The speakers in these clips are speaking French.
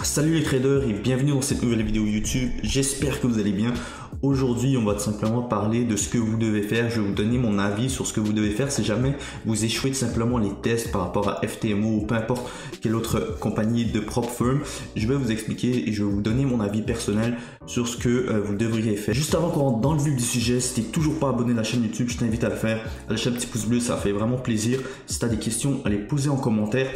Salut les traders et bienvenue dans cette nouvelle vidéo YouTube, j'espère que vous allez bien. Aujourd'hui on va tout simplement parler de ce que vous devez faire, je vais vous donner mon avis sur ce que vous devez faire si jamais vous échouez tout simplement les tests par rapport à FTMO ou peu importe quelle autre compagnie de prop firm. Je vais vous expliquer et je vais vous donner mon avis personnel sur ce que vous devriez faire. Juste avant qu'on rentre dans le vif du sujet, si tu n'es toujours pas abonné à la chaîne YouTube, je t'invite à le faire, à lâcher un petit pouce bleu, ça fait vraiment plaisir. Si tu as des questions, à les poser en commentaire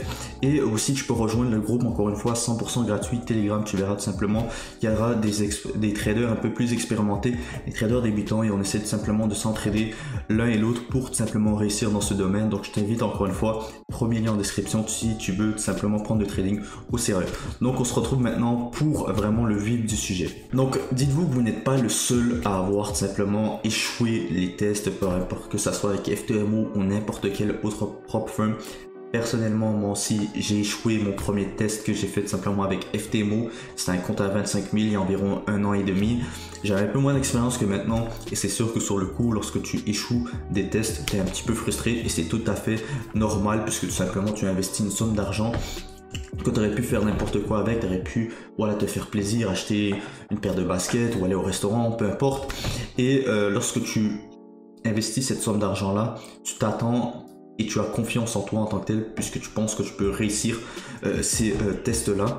et aussi tu peux rejoindre le groupe encore une fois 100% gratuit Telegram. Tu verras tout simplement qu'il y aura des traders un peu plus expérimentés, des traders débutants, et on essaie tout simplement de s'entraider l'un et l'autre pour tout simplement réussir dans ce domaine. Donc je t'invite encore une fois, premier lien en description si tu veux tout simplement prendre le trading au sérieux. Donc on se retrouve maintenant pour vraiment le vif du sujet. Donc dites-vous que vous n'êtes pas le seul à avoir tout simplement échoué les tests, peu importe que ça soit avec FTMO ou n'importe quel autre prop firm. Personnellement, moi aussi, j'ai échoué mon premier test que j'ai fait tout simplement avec FTMO. C'était un compte à 25 000 il y a environ 1 an et demi. J'avais un peu moins d'expérience que maintenant et c'est sûr que sur le coup, lorsque tu échoues des tests, tu es un petit peu frustré et c'est tout à fait normal puisque tout simplement tu investis une somme d'argent que tu aurais pu faire n'importe quoi avec, tu aurais pu te faire plaisir, acheter une paire de baskets ou aller au restaurant, peu importe. Et lorsque tu investis cette somme d'argent là, tu t'attends et tu as confiance en toi en tant que tel puisque tu penses que tu peux réussir ces tests-là.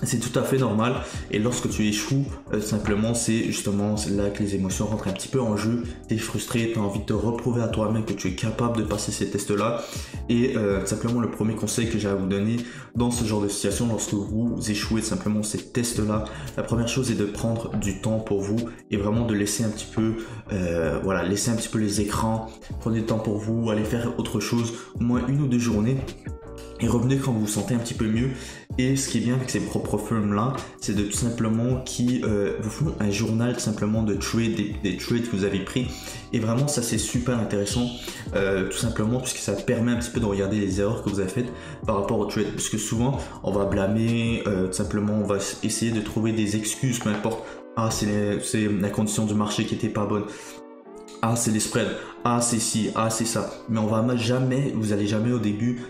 C'est tout à fait normal et lorsque tu échoues, simplement c'est justement là que les émotions rentrent un petit peu en jeu. Tu es frustré, tu as envie de te reprouver à toi-même que tu es capable de passer ces tests-là. Et simplement le premier conseil que j'ai à vous donner dans ce genre de situation, lorsque vous échouez simplement ces tests-là, la première chose est de prendre du temps pour vous et vraiment de laisser un petit peu, laisser un petit peu les écrans. Prenez le temps pour vous, allez faire autre chose, au moins 1 ou 2 journées. Et revenez quand vous vous sentez un petit peu mieux. Et ce qui est bien avec ces propres firms là, c'est de tout simplement qui vous font un journal tout simplement de trades, des trades que vous avez pris. Et vraiment ça c'est super intéressant, tout simplement puisque ça permet un petit peu de regarder les erreurs que vous avez faites par rapport au trade. Parce que souvent on va blâmer, tout simplement on va essayer de trouver des excuses, peu importe. Ah c'est la condition du marché qui était pas bonne. Ah c'est les spreads, ah c'est ci, ah c'est ça. Mais vous allez jamais au début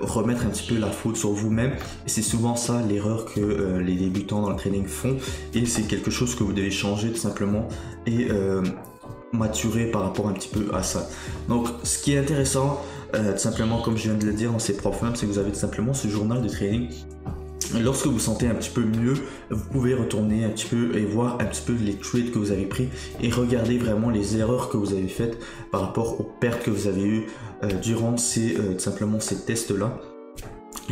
remettre un petit peu la faute sur vous-même. Et c'est souvent ça l'erreur que les débutants dans le trading font. Et c'est quelque chose que vous devez changer tout simplement et maturer par rapport un petit peu à ça. Donc ce qui est intéressant, tout simplement comme je viens de le dire dans ces prop firms, c'est que vous avez tout simplement ce journal de trading. Lorsque vous vous sentez un petit peu mieux, vous pouvez retourner un petit peu et voir un petit peu les trades que vous avez pris et regarder vraiment les erreurs que vous avez faites par rapport aux pertes que vous avez eues durant tout simplement ces tests-là.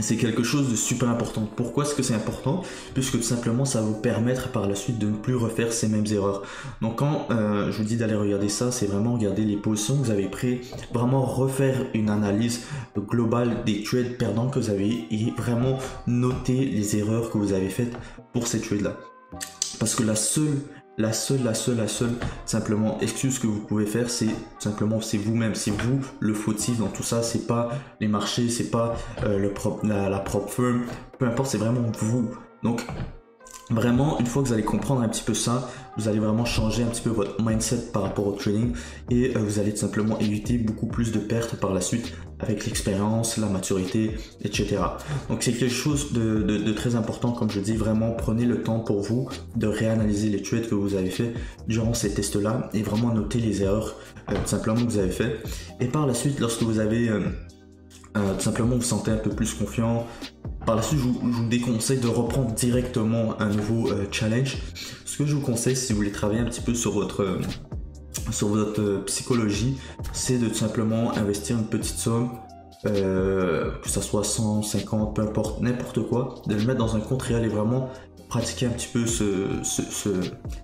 C'est quelque chose de super important. Pourquoi est-ce que c'est important? Puisque tout simplement ça va vous permettre par la suite de ne plus refaire ces mêmes erreurs. Donc quand je vous dis d'aller regarder ça, c'est vraiment regarder les positions que vous avez prises, vraiment refaire une analyse globale des trades perdants que vous avez et vraiment noter les erreurs que vous avez faites pour ces trades là. Parce que la seule simplement excuse que vous pouvez faire, c'est simplement c'est vous-même, c'est vous le fautif dans tout ça. C'est pas les marchés, c'est pas la prop firm, peu importe, c'est vraiment vous. Donc vraiment, une fois que vous allez comprendre un petit peu ça, vous allez vraiment changer un petit peu votre mindset par rapport au trading et vous allez tout simplement éviter beaucoup plus de pertes par la suite avec l'expérience, la maturité, etc. Donc c'est quelque chose de très important, comme je dis, vraiment prenez le temps pour vous de réanalyser les trades que vous avez fait durant ces tests-là et vraiment noter les erreurs tout simplement que vous avez fait. Et par la suite, lorsque vous avez tout simplement vous sentez un peu plus confiant, par la suite, je vous déconseille de reprendre directement un nouveau challenge. Ce que je vous conseille, si vous voulez travailler un petit peu sur votre psychologie, c'est de tout simplement investir une petite somme, que ça soit 100, 50, peu importe, n'importe quoi, de le mettre dans un compte réel et vraiment pratiquer un petit peu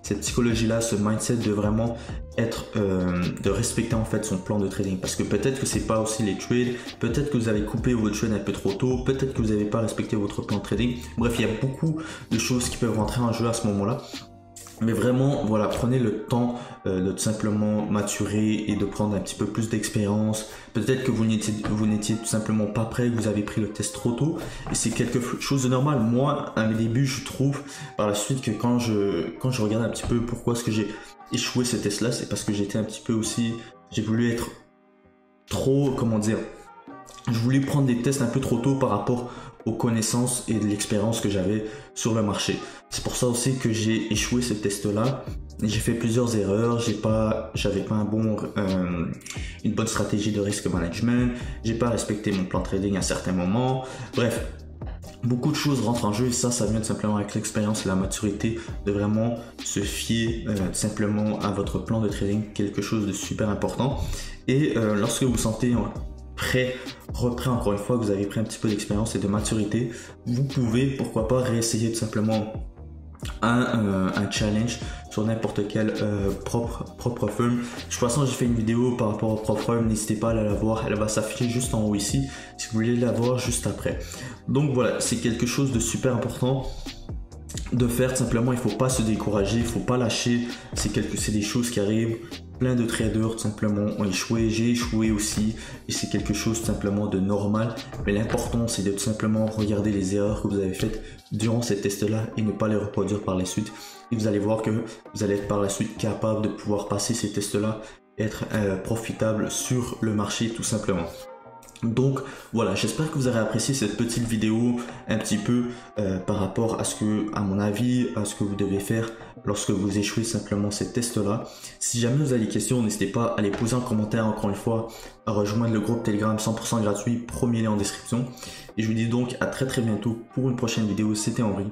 cette psychologie-là, ce mindset de vraiment être, de respecter en fait son plan de trading. Parce que peut-être que c'est pas aussi les trades, peut-être que vous avez coupé votre trade un peu trop tôt, peut-être que vous n'avez pas respecté votre plan de trading. Bref, il y a beaucoup de choses qui peuvent rentrer en jeu à ce moment-là. Mais vraiment, voilà, prenez le temps de tout simplement maturer et de prendre un petit peu plus d'expérience. Peut-être que vous n'étiez tout simplement pas prêt, que vous avez pris le test trop tôt. Et c'est quelque chose de normal. Moi, à mes débuts, je trouve par la suite que quand je regarde un petit peu pourquoi est-ce que j'ai échoué ce test-là, c'est parce que j'étais un petit peu aussi, j'ai voulu être trop, comment dire, je voulais prendre des tests un peu trop tôt par rapport aux connaissances et de l'expérience que j'avais sur le marché. C'est pour ça aussi que j'ai échoué ce test-là. J'ai fait plusieurs erreurs, j'avais pas une bonne stratégie de risk management, j'ai pas respecté mon plan de trading à certains moments. Bref, beaucoup de choses rentrent en jeu et ça vient tout simplement avec l'expérience et la maturité de vraiment se fier simplement à votre plan de trading, quelque chose de super important. Et lorsque vous vous sentez repris encore une fois, que vous avez pris un petit peu d'expérience et de maturité, vous pouvez pourquoi pas réessayer tout simplement un challenge sur n'importe quel propre firm. De toute façon, j'ai fait une vidéo par rapport au propre firm, n'hésitez pas à aller la voir, elle va s'afficher juste en haut ici si vous voulez la voir juste après. Donc voilà, c'est quelque chose de super important de faire. Tout simplement, il faut pas se décourager, il faut pas lâcher, c'est des choses qui arrivent. Plein de traders tout simplement ont échoué, j'ai échoué aussi et c'est quelque chose tout simplement de normal, mais l'important c'est de tout simplement regarder les erreurs que vous avez faites durant ces tests là et ne pas les reproduire par la suite, et vous allez voir que vous allez être par la suite capable de pouvoir passer ces tests là et être profitable sur le marché tout simplement. Donc voilà, j'espère que vous aurez apprécié cette petite vidéo un petit peu par rapport à mon avis, à ce que vous devez faire lorsque vous échouez simplement ces tests là. Si jamais vous avez des questions, n'hésitez pas à les poser en commentaire, encore une fois, à rejoindre le groupe Telegram 100% gratuit, premier lien en description. Et je vous dis donc à très bientôt pour une prochaine vidéo. C'était Henri.